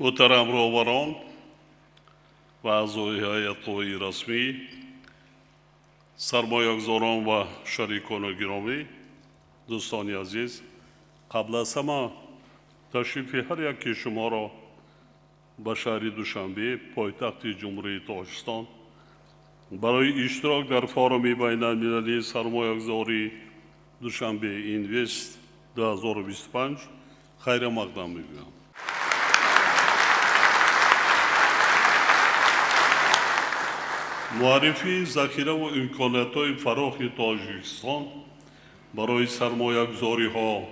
محترم روبران و اعضای هیئت رسمی، سرمایه‌گذاران و شریکان گرامی، دوستان عزیز، قبل از همه تشریف هر یک شما را به شهر دوشنبه پایتخت جمهوری تاجیکستان برای اشتراک در فورم بین المللی سرمایه‌گذاری دوشنبه اینوست 2025 خیر مقدم می‌گویم. معرفی ذخیره و امکانات‌های فراخ تاجیکستان برای سرمایه‌گذاری‌ها،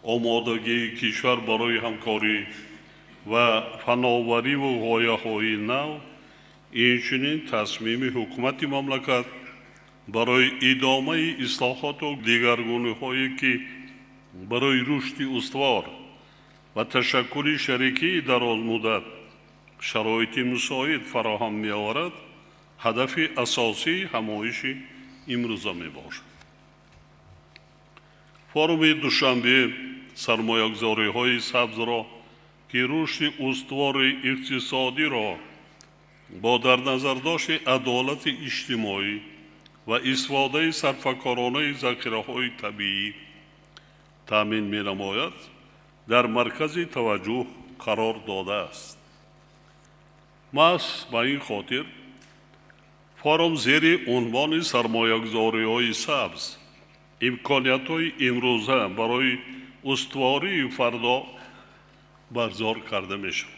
آمادگی کشور برای همکاری و فناوری و غایه‌های نو، اینچنین تصمیم حکومت مملکت برای ادامه اصلاحات و دیگرگونی‌هایی که برای رشد استوار و تشکل شریکی دراز مدت شرایط مساعد فراهم می‌آورد، هدف اساسی همایش امروزه میباشد. فورم دوشنبه سرمایه‌گذاری‌های سبز را که رشد استوار اقتصادی را با در نظر داشت عدالت اجتماعی و استفاده سرفکارانه ذخیره‌های طبیعی تامین می‌نماید، در مرکز توجه قرار داده است. محض به این خاطر فورم زیر عنوان سرمایه‌گذاری‌های سبز امکانات‌های امروزه برای استواری فردا برگزار کرده می‌شود.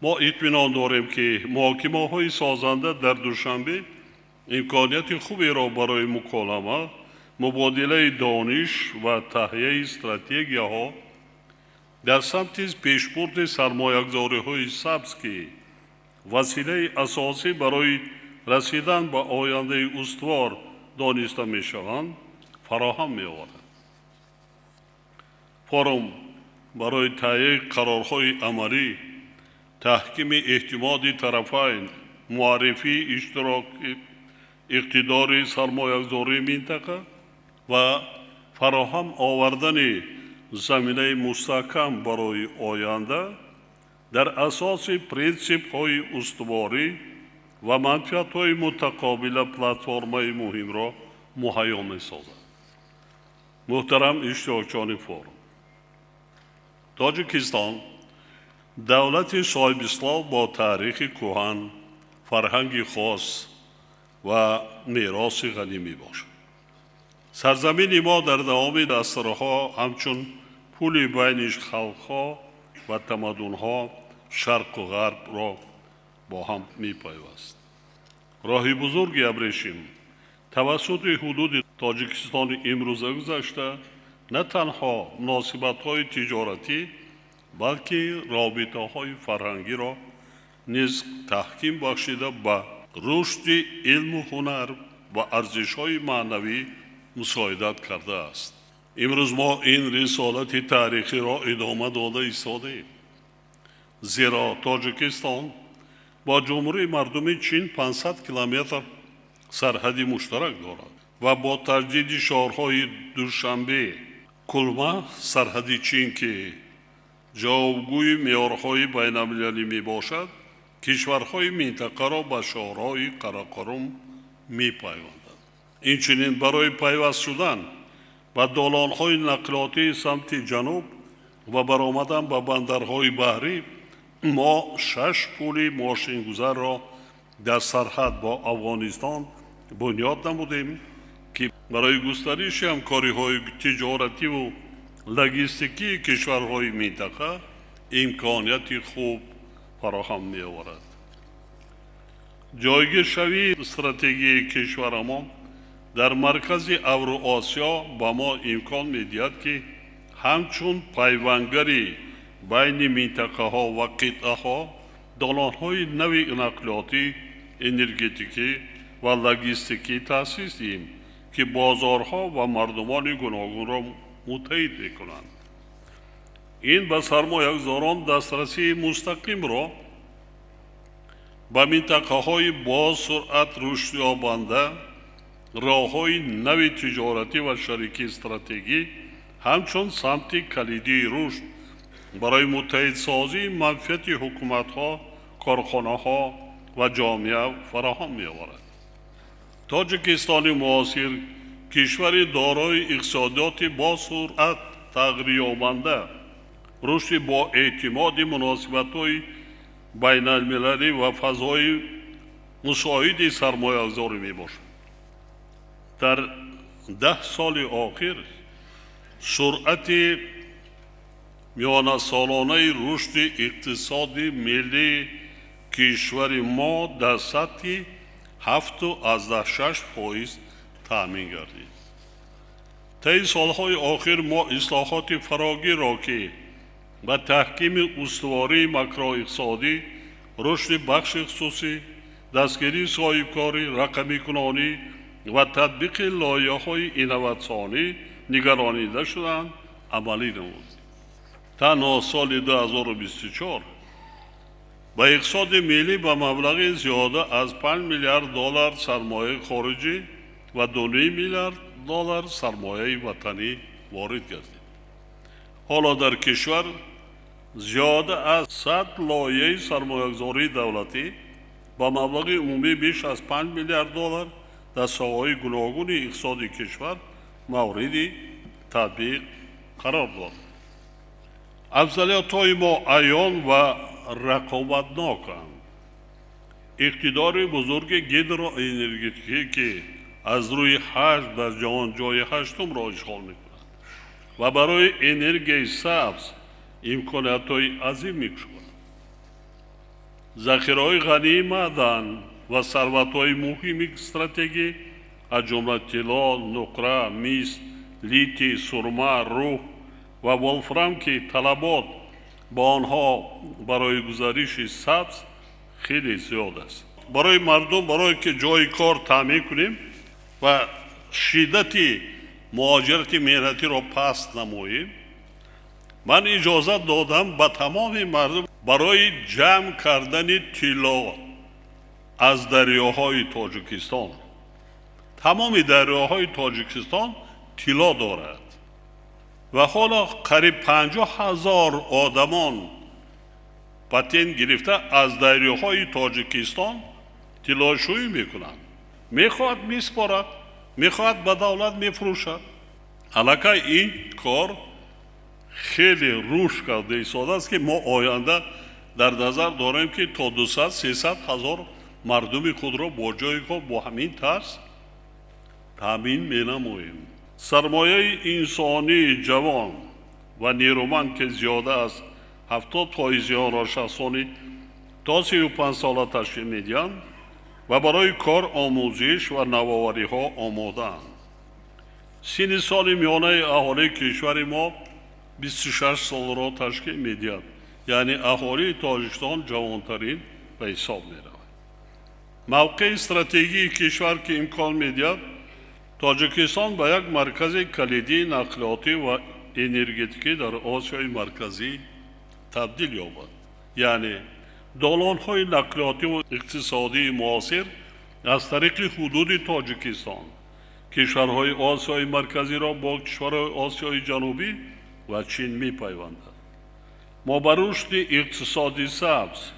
ما اطمینان داریم که محاکمه‌های سازنده در دوشنبه امکانات خوبی را برای مکالمه، مبادله دانش و تهیه استراتژی‌ها در سمت پیشبرد سرمایه‌گذاری‌های سبز که وسیله اساسی برای رسیدن به آینده استوار دانسته می‌شوند فراهم می‌آورد. فورم برای تهیه قرارهای عملی، تحکیم اعتماد طرفین، معرفی اشتراک اقتدار سرمایه‌گذاری منطقه و فراهم آوردن زمینه مستحکم برای آینده در اساس پرینسیپ‌های استواری و منفعت‌های متقابل پلتفرم‌های مهم را مهیا می‌سازد. محترم اشتراکچیان فورم، تاجیکستان دولت صاحب اسلام با تاریخ کهن، فرهنگ خاص و میراث غنی میباشد. سرزمین ما در دوام دستورها همچون پل بین خلق‌ها و تمدن‌ها شرق و غرب را با هم می‌پیوست. راه بزرگی ابریشم توسط حدود تاجیکستان امروزه گذشته نه تنها مناسبت‌های تجارتی بلکه رابطه‌های فرهنگی را نیز تحکیم بخشیده به رشد علم و هنر و ارزش‌های معنوی مساعدت کرده است. امروز ما این رسالت تاریخی را ادامه داده ایستاده‌ایم، زیرا تاجیکستان با جمهوری مردمی چین 500 کیلومتر سرحدی مشترک دارد و با تجدید شهرهای دوشنبه، کلمه سرحدی چین که جوابگوی معیارهای بین‌المللی میباشد، کشورهای منطقه را به شهرهای قراقرم میپیوندد. اینچنین برای پیوست شدن به دالانهای نقلاتی سمت جنوب و برآمدن به بندرهای بحری، ما 6 پل ماشینگذار را در سرحد با افغانستان بنیاد نمودیم که برای گسترش همکاری‌های تجارتی و لوجستیکی کشورهای منطقه امکانات خوب فراهم می‌آورد. جایگیر شوی استراتژی کشورمان در مرکز اوراسیا به ما امکان می‌دهد که همچون پیوندگری بین منطقه‌ها و قطعه‌ها دالان‌های نوی نقلیاتی، انرژتیکی و لوجستیکی تأسیس دهیم که بازارها و مردمان گوناگون را متحد می‌کنند. این به سرمایه‌گذاران دسترسی مستقیم را به منطقه‌های با سرعت رشد یابنده، راه‌های نوی تجارتی و شریکی استراتژی همچون سمت کلیدی رشد برای متحدسازی منفعت حکومت‌ها، کارخانه‌ها و جامعه فراهم می‌آورد. تاجیکستان معاصر کشوری دارای اقتصادیات با سرعت تغییر یابنده، رشد با اعتماد مناسبت‌های بین المللی و فضای مساعد سرمایه‌گذاری میباشد. در 10 سال آخر سرعت میانه سالانه رشد اقتصادی ملی کشور ما در سطح 7.6% تأمین گردید. طی سالهای آخر ما اصلاحات فراگیر را که با تحکیم استواری ماکرواقتصادی، رشد بخش خصوصی، دستگیری صاحبکاری رقمی کنانی و تطبیق لایحه‌های اینواتسیونی نگرانیده شدند عملی نمود. تنها سال 2024 با اقتصاد ملی به مبلغ زیاده از 5 میلیارد دلار سرمایه خارجی و 2 میلیارد دلار سرمایه وطنی وارد گردید. حالا در کشور زیاده از 100 لایحه سرمایه‌گذاری دولتی با مبلغ عمومی بیش از 5 میلیارد دلار در ساحه‌های گوناگون اقتصاد کشور مورد تطبیق قرار دارد. افضلیت‌های ما عیان و رقابتناکند. اقتدار بزرگ گیدروانرژیتیکی که از روی 8 در جهان جای 8م را اشغال می‌کند و برای انرژی سبز امکانات‌های عظیم می‌کشد. ذخیره‌های غنی معدن و ثروت‌های مهم استراتژی از جمله طلا، نقره، مس، لیتی، سرمه، روح و ولفرام که طلبات با آنها برای گزارش سبز خیلی زیاد است. برای مردم برای که جای کار تامین کنیم و شدت مهاجرت مهنتی را پست نماییم، من اجازت دادم به تمام مردم برای جمع کردن طلا از دریاهای تاجیکستان. تمام دریاهای تاجیکستان طلا دارد و حالا قریب 50,000 آدمان پتنت گرفته از دریاهای تاجیکستان طلاشویی میکنند. میخواد میسپارد، میخواد به دولت میفروشد. البته این کار خیلی رشد کرده ایستاده است که ما آینده در نظر داریم که تا 200-300 هزار مردم خود را با جای کار با همین طرز تامین مینماییم. سرمایه انسانی جوان و نیرومند که زیاده است 70% آن را شخصانی تا 35 ساله تشکیل میدهند و برای کار آموزش و نوآوری ها آماده‌اند. سن سال میانه اهالی کشور ما 26 سال را تشکیل میدهد، یعنی اهالی تاجیکستان جوانترین به حساب میرود. موقع استراتژی کشور که امکان میدهد تاجیکستان به یک مرکز کلیدی نقلیاتی و انرژتیکی در آسیای مرکزی تبدیل یابد. یعنی دالان‌های نقلیاتی و اقتصادی معاصر از طریق حدود تاجیکستان کشورهای آسیای مرکزی را با کشورهای آسیای جنوبی و چین می‌پیوندد. ما به رشد اقتصادی سبز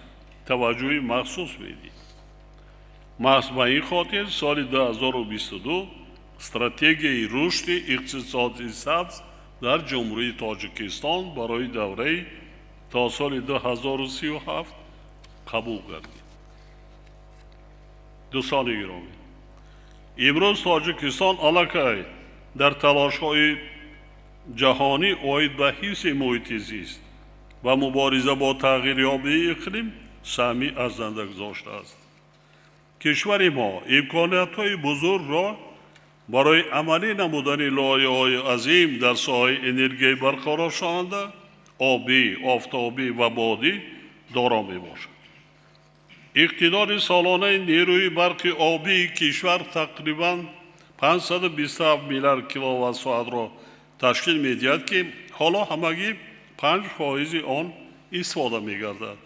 توجه مخصوص میدیم. محض به این خاطر سال 2022 استراتژی رشد اقتصادی سبز در جمهوری تاجیکستان برای دوره تا سال 2037 قبول گردید. دوستان گرامی، امروز تاجیکستان علاقه در تلاش‌های جهانی آید به حفظ محیط زیست و مبارزه با تغییریابی اقلیم سهمی ارزنده گذاشته است. کشور ما امکانات‌های بزرگ را برای عملی نمودن لایحه‌های عظیم در ساحه انرژی برقرار شونده، آبی، آفتابی و بادی دارا میباشد. اقتدار سالانه نیروی برق آبی کشور تقریباً 527 میلیارد کیلووات ساعت را تشکیل میدهد که حالا همگی 5% آن استفاده میگردد.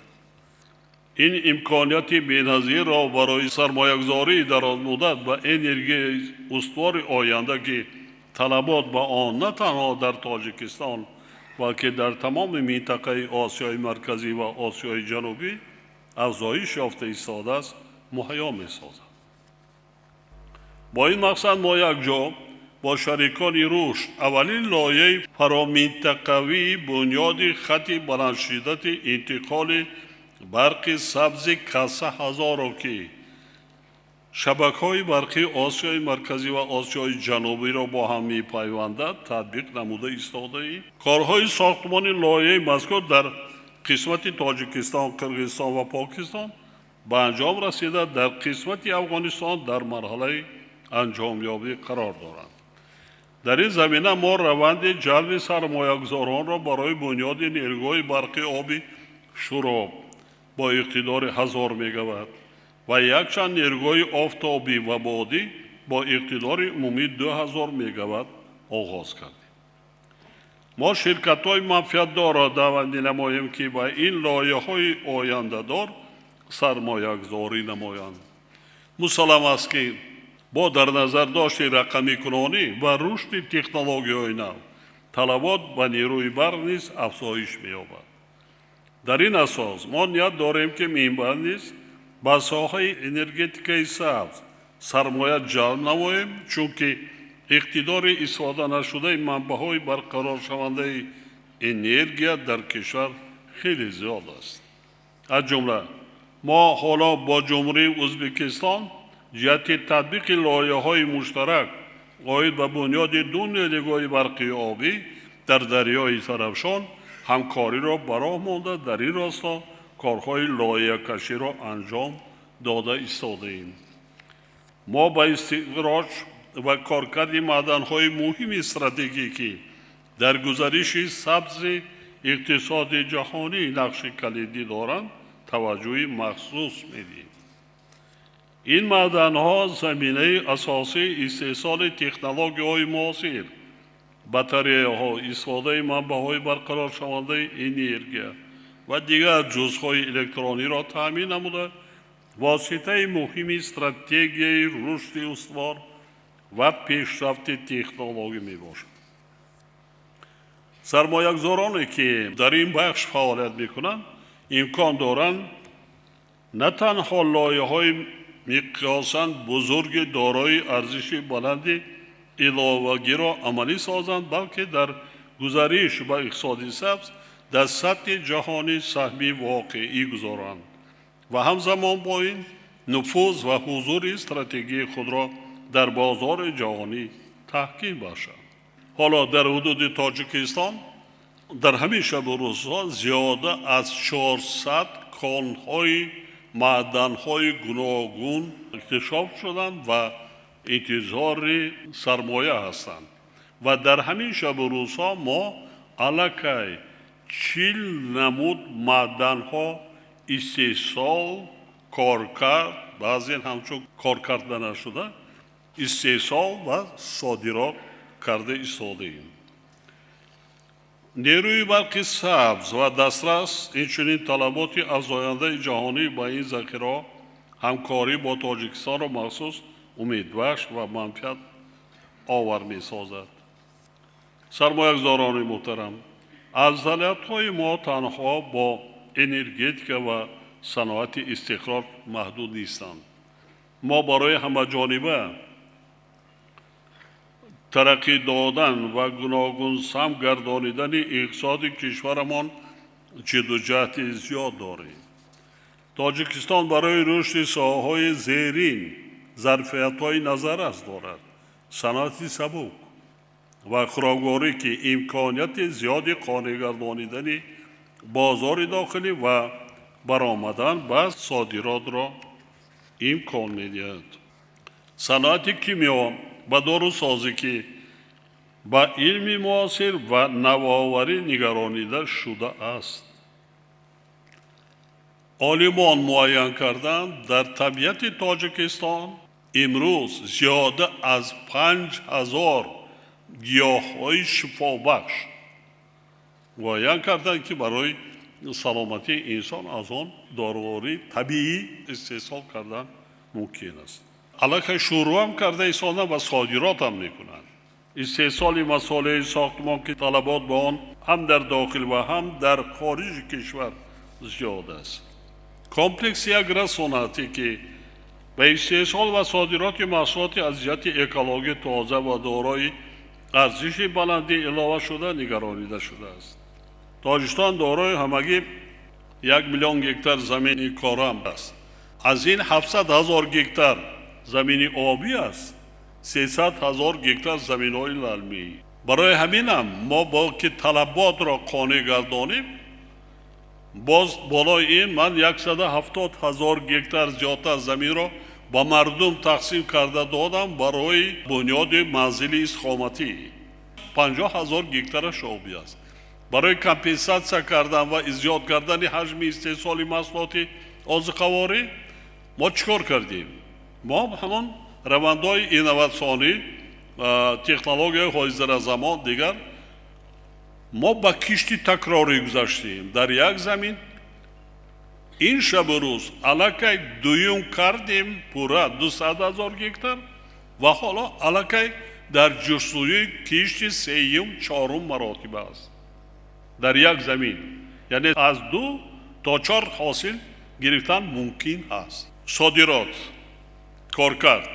این امکانات بی‌نظیر را برای سرمایه‌گذاری دراز مدت و انرژی استوار آینده که طلبات با آن نه تنها در تاجیکستان بلکه در تمام منطقه آسیای مرکزی و آسیای جنوبی افزایش یافته ایستاده است مهیا می‌سازد. با این مقصد ما یک جا با شریکان رشد اولین لایحه فرامنطقوی بنیاد خط بلندشدت انتقال برق سبز کسه هزار که شبکه‌های برقی آسیای مرکزی و آسیای جنوبی را با هم می‌پیوندد تطبیق نموده ایستاده ایم. کارهای ساختمان لایحه مذکور در قسمت تاجیکستان، قرقیزستان و پاکستان به انجام رسیده، در قسمت افغانستان در مرحله انجامیابی قرار دارند. در این زمینه ما روند جلب سرمایه‌گذاران را برای بنیاد نیروگاه برقی آبی شوراب با اقتدار 1000 مگاوات و یک چند نیروگاه آفتابی و بادی با اقتدار عمومی 2000 مگاوات آغاز کردیم. ما شرکت‌های منفعت‌دار را دعوت نماییم که با این لایحه‌های آینده‌دار سرمایه‌گذاری نمایند. مسلم است که با در نظر داشت رقمی کنانی و رشد تکنولوژی‌های نو طلبات و نیروی برق نیز افزایش می‌یابد. در این اساس ما نیت داریم که منبع نیز با ساحه انرژتیکای سبز سرمایه جلب نماییم، چونکه اقتدار استفاده نشده منبع‌های برقرار شونده انرژی در کشور خیلی زیاد است. از جمله ما حالا با جمهوری ازبکستان جهت تطبیق لایحه‌های مشترک عاید به بنیاد دو نیروگاه برقی آبی در دریای سرافشان همکاری را براه مانده در این راستا کارهای لایحه کشی را انجام داده ایستاده ایم. ما با استخراج و کارکرد معدن‌های مهم استراتژیکی در گزارش سبز اقتصاد جهانی نقش کلیدی دارند توجه مخصوص می‌دهیم. این معدن‌ها زمینه اساسی استحصال تکنولوژی‌های معاصر، باتری‌ها، استفاده منبع‌های برقرار شونده انرژی و دیگر جزءهای الکترونی را تامین نموده واسطه مهم استراتژی رشد استوار و پیشرفت تکنولوژی میباشد. سرمایه‌گذارانی که در این بخش فعالیت میکنند امکان دارند نه تنها لایحه‌های مقیاساً بزرگ دارای ارزش بلند علاوه‌ای را عملی سازند، بلکه در گزارش به اقتصاد سبز در سطح جهانی سهمی واقعی گذارند و همزمان با این نفوذ و حضور استراتژی خود را در بازار جهانی تحکیم بخشند. حالا در حدود تاجیکستان در همین شب و روزها زیاده از 400 کان‌های معدن‌های گوناگون اکتشاف شدند و انتظار سرمایه هستند و در همین شب و روزها ما علاقه 40 نمود معدن‌ها استحصال کارکرد، بعضی همچون کارکرد نشده استحصال و صادرات کرده ایستاده ایم. نیروی برق سبز و دسترس اینچنین طلبات افزاینده جهانی با این ذخیره همکاری با تاجیکستان را مخصوص امیدبخش و منفعت آور می‌سازد. سرمایه‌گذاران محترم، افضلیت‌های ما تنها با انرژتیک و صنعت استخراج محدود نیستند. ما برای همه‌جانبه ترقی دادن و گوناگون سم گردانیدن اقتصاد کشورمان جدوجهد زیاد داریم. تاجیکستان برای رشد ساحه‌های زیرین ظرفیت‌های نظررس دارد. صنعت سبک و خوراکواری که امکانیت زیادی قانع گردانیدن بازار داخلی و برآمدن به صادرات را امکان می‌دهد. صنعت کیمیا و داروسازی که با علم معاصر و نوآوری نگرانیده شده است. عالمان معین کردند در طبیعت تاجیکستان امروز زیاده از 5000 گیاه‌های شفابخش معین کردند که برای سلامتی انسان از آن داروهای طبیعی استحصال کردن ممکن است. علاقه شروع هم کرده ایستادن و صادرات هم میکنند. استحصال مسائل ساختمان که طلبات با آن هم در داخل و هم در خارج کشور زیاد است. کمپلکس یک رسانتی که به استحصال و صادرات محصولات از جهت اکولوژی تازه و دارای ارزش بلندی علاوه شده نگرانیده شده است. تاجیکستان دارای همگی 1 میلیون گکتار زمین کارم است. از این 700,000 گکتار زمین آبی است. 300,000 گکتار زمین های للمی. برای همین هم ما با که طلبات را قانع گردانیم، باز بالای این من 170,000 گکتار زیادتر زمین را با مردم تقسیم کرده دادم برای بنیاد منزل استقامتی. 50,000 گکتارش آبی است. برای کمپنساسیا کردن و زیاد کردن حجم استحصال محصولات آذوقه‌واری ما چیکار کردیم؟ ما همان روندهای اینواسیونی تکنولوژی حاضر زمان دیگر ما با کشتی تکراری گذاشتیم. در یک زمین این شب و روز علاقه دویم کردیم پورا 200,000 گکتار و حالا علاقه در جستجوی کشتی سیوم چهارم مراتب است در یک زمین. یعنی از 2 تا 4 حاصل گرفتن ممکن است. صادرات کار کرد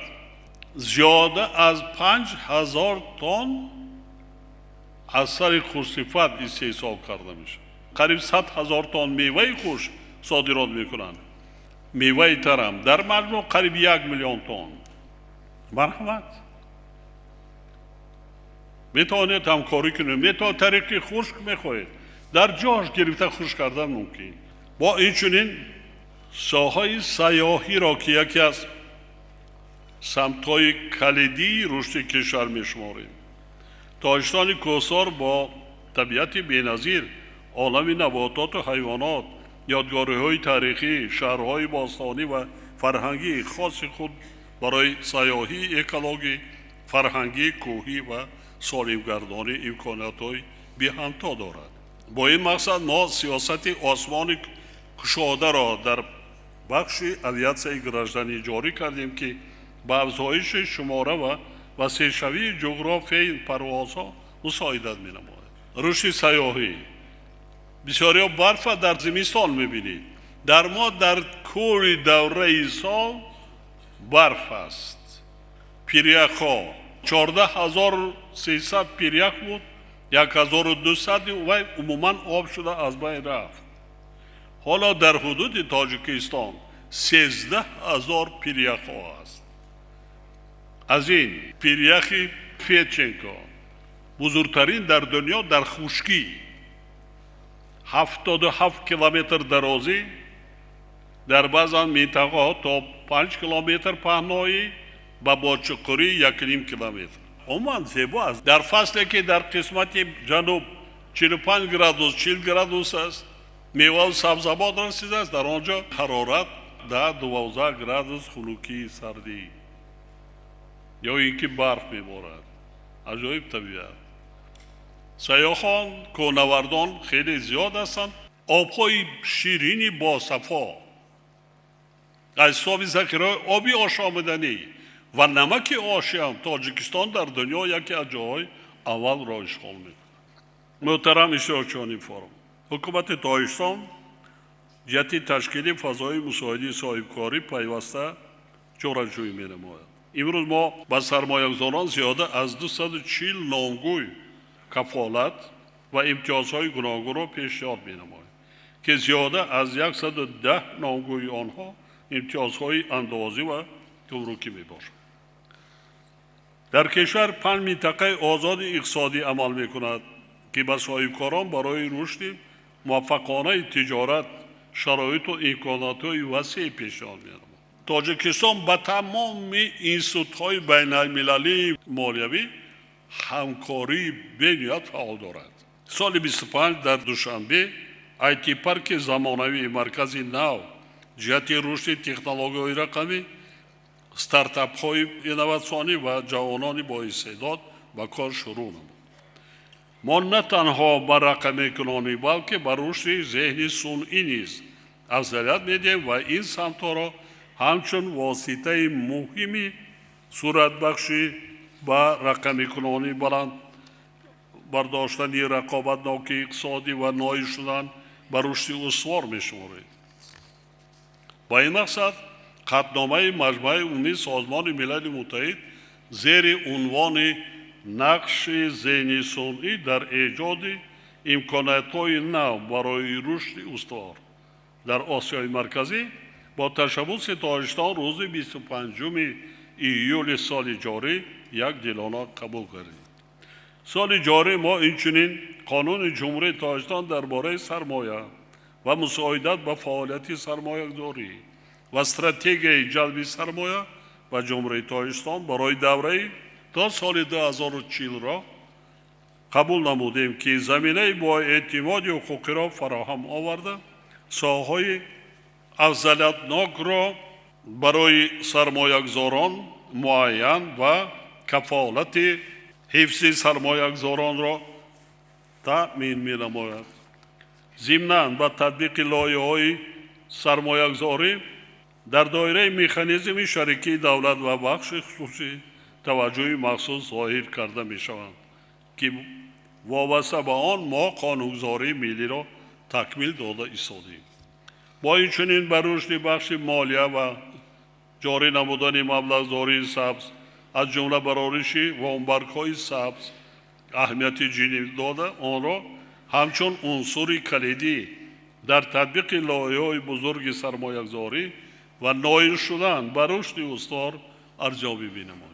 زیاده از 5,000 تن اثر خوشصفت استحصال کرده میشه. قریب 100,000 تن میوه خوش صادرات میکنند. میوه ترم در مجموع قریب 1 میلیون تن. مرحمت میتونید همکاری کنید، میتونید طریق خشک میخواهید در جاش گرفته خشک کردن ممکن. با این چنین ساحه سیاحی را که یکی از سمت‌های کلیدی رشد کشور میشماریم. تاجیکستان کوهستان با طبیعت بی‌نظیر، عالم نباتات و حیوانات، یادگاری‌های تاریخی، شهرهای باستانی و فرهنگی خاص خود برای سیاحی اکولوژی، فرهنگی، کوهی و سالمگردانی امکانات‌های بی‌همتا دارد. با این مقصد ما سیاست آسمان کشاده را در بخش اویاسیون گراژدانی جاری کردیم که با افزایش شماره و وسیع‌شوی جغرافیای پروازها مساعدت می‌نماید. رشد سیاحی بسیاری برف در زمستان می‌بینید. در ما در کل دوره سال برف است. پیریک‌ها 14,300 پیریک بود، 1,200 و عموما آب شده از بین رفت. حالا در حدود تاجیکستان 13,000 پیریک‌ها است. از این پیریک فیتچنکو بزرگترین در دنیا در خشکی 77 کیلومتر درازی، در بعضی منطقه ها تا 5 کیلومتر پهنایی و با چقری 1.5 کیلومتر. عموما زیبا است. در فصلی که در قسمت جنوب 45 گرادوس 40 گرادوس است، میوه و سبزیجات رسیده است. در آنجا حرارت 10-12 گرادوس خنکی سردی یا اینکه برف میبارد. عجایب طبیعت. سیاحان کوهنوردان خیلی زیاد هستند. آبهای شیرینی با صفا، اجسام ذخیره آبی آشامیدنی و نمک آشیان تاجیکستان در دنیا یکی از جاهای اول را اشغال می‌کند. محترم اشتراکچیان این فورم، حکومت تاجیکستان جهت تشکیل فضای مساعده صاحبکاری پیوسته چاره‌جویی می‌نماید. امروز ما با سرمایه‌گذاران زیاده از 240 نامگوی کفالت و امتیازهای گوناگون را پیشنهاد می‌نماییم که زیاده از 110 نامگوی آنها امتیازهای اندازی و گمرکی میباشد. در کشور 5 منطقه آزاد اقتصادی عمل میکند که به صاحبکاران برای رشد موفقانه تجارت شرایط و امکانات‌های وسیع پیشنهاد می‌نماید. تاجیکستان با تمام انستیتوت‌های بین‌المللی مالیوی همکاری بنیاد فعال دارد. سال 25 در دوشنبه آیتی پارک زمانوی مرکز نو جهت رشد تکنولوژی‌های رقمی، استارتاپ‌های اینواسیونی و جوانان با استعداد و کار شروع نمود. ما نه تنها بر رقم کنانی بلکه بر رشد ذهن صنعی نیز افضلیت میدیم و این سمت‌ها را همچون واسطه مهمی صورت بخشی با رقم کنانی بلند برداشتنی رقابتناکی اقتصادی و نهایی شدن بر رشد استوار می‌شمارید. با این مقصد قطعنامه مجمع عمومی سازمان ملل متحد زیر عنوان نقش ذهن صنعی در ایجاد امکانات‌های نو برای رشد استوار در آسیای مرکزی با تشبث تاجیکستان روز 25 ایول سال جاری یک دلانه قبول کردیم. سال جاری ما اینچنین قانون جمهوری تاجیکستان درباره سرمایه و مساعدت به فعالیت سرمایه‌گذاری و استراتژی جلب سرمایه و جمهوری تاجیکستان برای دوره تا سال 2040 را قبول نمودیم که زمینه با اعتماد حقوقی را فراهم آورده ساحه‌های افضلیتناک را برای سرمایه‌گذاران معین و کفالت حفظ سرمایه‌گذاران را تأمین می‌نماید. ضمناً با تطبیق لایحه‌های سرمایه‌گذاری در دایره مکانیزم شریکی دولت و بخش خصوصی توجه مخصوص ظاهر کرده می‌شوند که وابسته به آن ما قانونگذاری ملی را تکمیل داده ایستادیم. با این چنین بر رشد بخش مالیه و جاری نمودن مبلغ‌زایی سبز از جمله برآورش وامبرگ‌های سبز اهمیت جدی داده آن را همچون عنصر کلیدی در تطبیق لایحه‌های بزرگ سرمایه‌گذاری و نایل شدن بر رشد استوار ارزیابی می‌نماییم.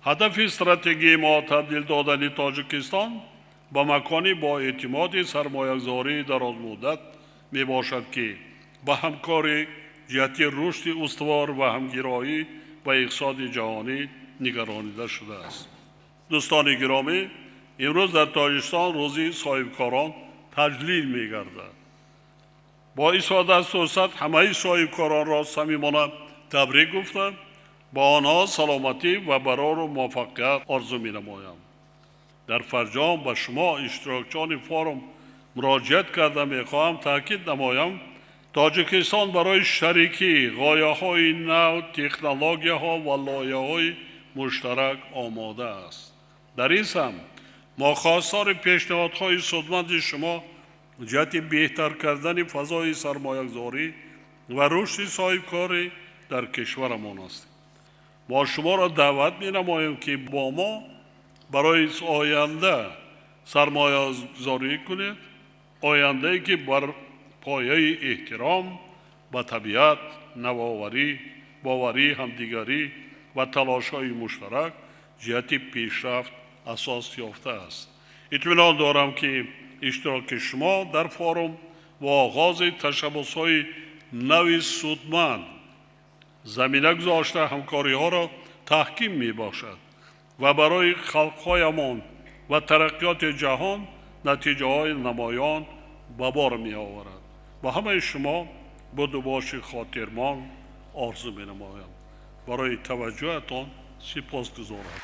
هدف استراتژی ما تبدیل دادن تاجیکستان به مکانی با اعتماد سرمایه‌گذاری درازمدت میباشد که به همکاری جهت رشد استوار و همگرایی و اقتصاد جهانی نگرانیده شده است. دوستان گرامی، امروز در تاجیکستان روزی صاحبکاران تجلیل می‌گردد. با اسعاد فرصت همه صاحبکاران را صمیمانه تبریک گفتم، با آنها سلامتی و برار و موفقیت آرزو می‌نمایم. در فرجام به شما اشتراکچیان فورم مراجعت کرده می‌خواهم تاکید نمایم تاجیکستان برای شریکی غایه‌های نو، تکنولوژی‌ها و لایحه‌های مشترک آماده است. در این سمت ما خواستار پیشنهادهای سودمند شما جهت بهتر کردن فضای سرمایه‌گذاری و رشد صاحبکاری در کشورمان هستیم. ما شما را دعوت می‌نماییم که با ما برای آینده سرمایه‌گذاری کنید، آینده‌ای که بر پایه احترام به طبیعت، نوآوری، باوری، همدیگری و تلاش‌های مشترک جهت پیشرفت اساس یافته است. اطمینان دارم که اشتراک شما در فورم و آغاز تشبث‌های نو سودمند زمینه گذاشته همکاری‌ها را تحکیم می‌باشد و برای خلق‌هایمان و ترقیات جهان نتیجه‌های نمایان به بار می‌آورد. با همه شما بدوباش خاطرمان آرزو می‌نمایم. برای توجهتان سپاسگزارم.